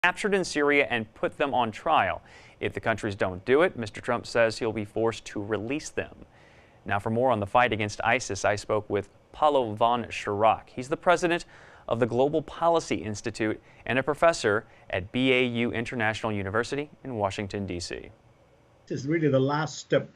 captured in Syria and put them on trial. If the countries don't do it, Mr. Trump says he'll be forced to release them. Now, for more on the fight against ISIS, I spoke with Paolo Von Schirach. He's the president of the Global Policy Institute and a professor at BAU International University in Washington, D.C. This is really the last step,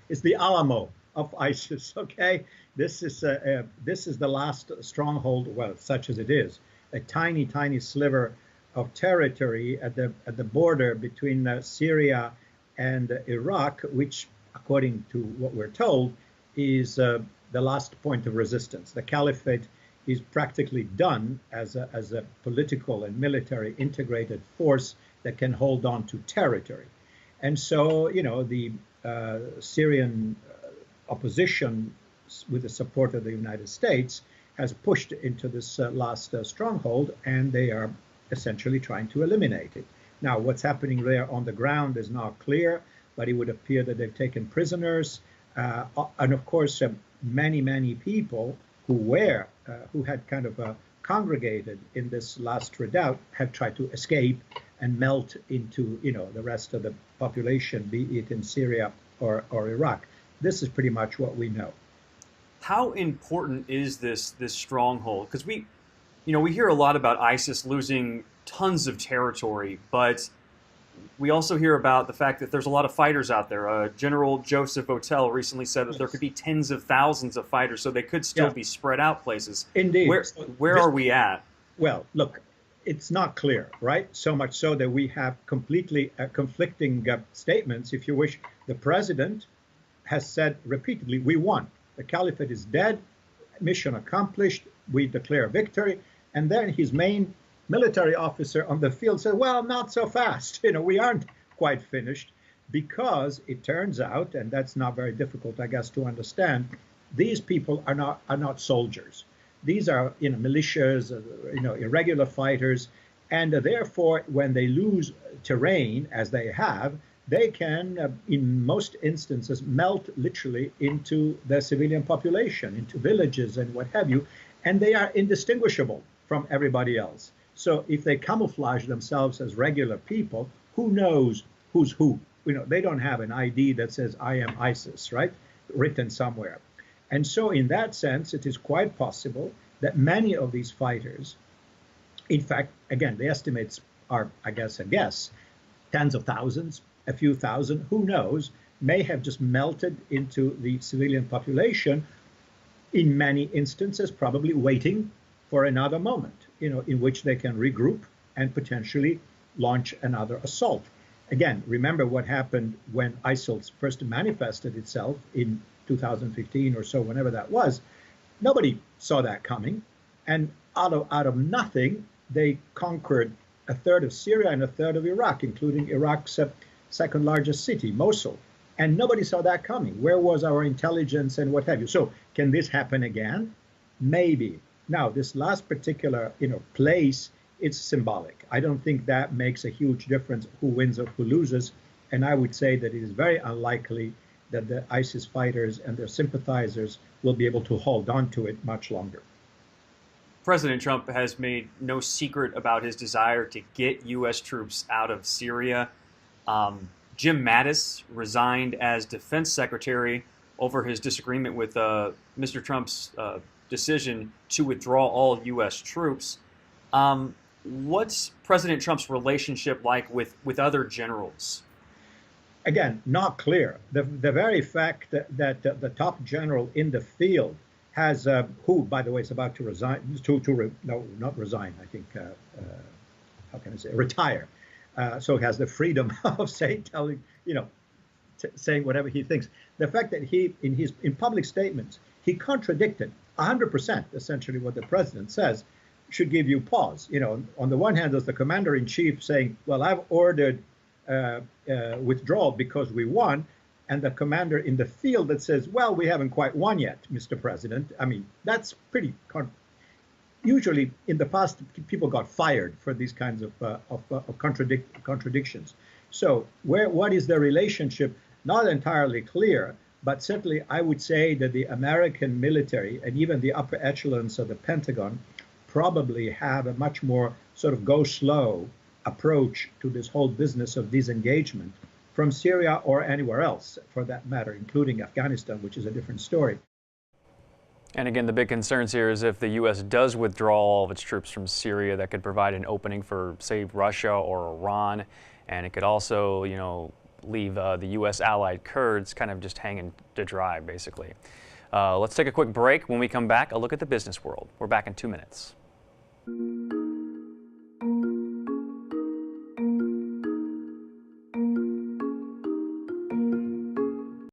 it's the Alamo of ISIS, okay? This is the last stronghold, well, such as it is, a tiny, tiny sliver of territory at the border between Syria and Iraq, which, according to what we're told, is the last point of resistance. The caliphate is practically done as a political and military integrated force that can hold on to territory. And so, the Syrian opposition, with the support of the United States, has pushed into this last stronghold, and they are essentially trying to eliminate it. Now, what's happening there on the ground is not clear, but it would appear that they've taken prisoners. And of course, many, many people who had kind of congregated in this last redoubt have tried to escape and melt into, the rest of the population, be it in Syria or Iraq. This is pretty much what we know. How important is this stronghold? Because we hear a lot about ISIS losing tons of territory, but we also hear about the fact that there's a lot of fighters out there. General Joseph Votel recently said that there could be tens of thousands of fighters, so they could still be spread out places. Indeed. Where are we at? Well, look, it's not clear, right? So much so that we have completely conflicting statements. If you wish, the president has said repeatedly, we won. The caliphate is dead, mission accomplished, we declare victory. And then his main military officer on the field said, well, not so fast. We aren't quite finished, because it turns out, and that's not very difficult, I guess, to understand, these people are not soldiers. These are militias, irregular fighters, and therefore, when they lose terrain, as they have, they can, in most instances, melt literally into the civilian population, into villages and what have you, and they are indistinguishable from everybody else. So if they camouflage themselves as regular people, who knows who's who? They don't have an ID that says, I am ISIS, right? Written somewhere. And so in that sense, it is quite possible that many of these fighters, in fact, again, the estimates are, I guess, a guess, tens of thousands, a few thousand, who knows, may have just melted into the civilian population, in many instances, probably waiting for another moment, in which they can regroup and potentially launch another assault. Again, remember what happened when ISIL first manifested itself in 2015 or so, whenever that was. Nobody saw that coming. And out of nothing, they conquered a third of Syria and a third of Iraq, including Iraq's second largest city, Mosul. And nobody saw that coming. Where was our intelligence and what have you? So can this happen again? Maybe. Now, this last particular, place, it's symbolic. I don't think that makes a huge difference who wins or who loses. And I would say that it is very unlikely that the ISIS fighters and their sympathizers will be able to hold on to it much longer. President Trump has made no secret about his desire to get U.S. troops out of Syria. Jim Mattis resigned as defense secretary over his disagreement with Mr. Trump's decision to withdraw all U.S. troops. What's President Trump's relationship like with other generals? Again, not clear. The very fact that the top general in the field has, who, by the way, is about to resign, not resign, I think, how can I say, retire. So has the freedom of saying whatever he thinks. The fact that he, in public statements, he contradicted 100% essentially what the president says should give you pause. On the one hand, there's the commander-in-chief saying, well, I've ordered withdrawal because we won, and the commander in the field that says, well, we haven't quite won yet, Mr. President. I mean, that's pretty usually in the past, people got fired for these kinds of contradictions. So what is the relationship? Not entirely clear, but certainly I would say that the American military and even the upper echelons of the Pentagon probably have a much more sort of go slow approach to this whole business of disengagement from Syria or anywhere else, for that matter, including Afghanistan, which is a different story. And again, the big concerns here is if the U.S. does withdraw all of its troops from Syria, that could provide an opening for, say, Russia or Iran, and it could also, leave the U.S. allied Kurds kind of just hanging to dry, basically. Let's take a quick break. When we come back, a look at the business world. We're back in 2 minutes.